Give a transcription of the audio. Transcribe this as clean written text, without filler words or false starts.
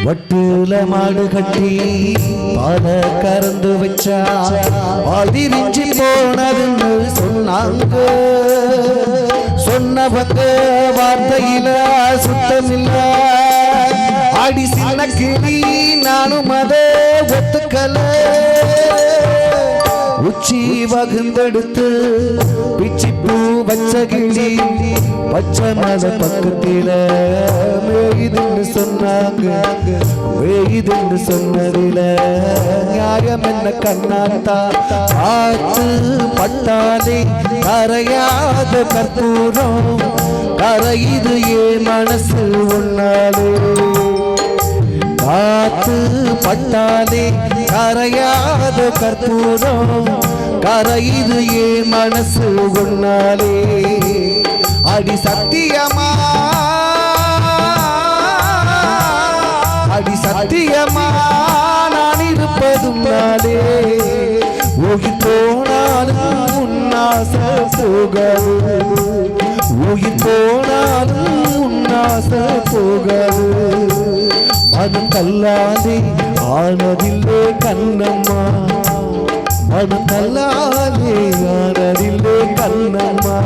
வட்டுல மாடு கட்டி பால கறந்து வச்சா அதிரிஞ்சு போனதுன்னு சொன்னாங்க. சொன்னவங்க வார்த்தையில சுத்தமில்ல. அடி சின்ன கிளி நானும் அதை ஒத்துக்கல. உச்சி வகுந்தெடுத்து பிச்சிப்பூ வச்ச கிளி பச்சை மத பக்கத்தில மேயுதுன்னு சொன்னாங்க. மேயுதுன்னு சொன்னதில நியாயம் என்ன கண்ணாத்தா? ஆத்து பட்டாலே கரையாத கற்பூரம் கரையுது ஏ மனசு ஒன்னாலே. காத்து பட்டாலே கரையாத கற்பூரம் கரையுது ஏ மனசு ஒன்னாலே. அடி சத்தியமா அடி சத்தியமா நான் இருப்பதும் நாளே. உயிர் போனாலும் உன்னாச போகவு. உயிர் போனாலும் உன்னாச போகவு. மனம் கல்லாதே ஆனதில்லே கண்ணம்மா. மனம் கல்லாதே ஆனதில்லே கண்ணம்மா.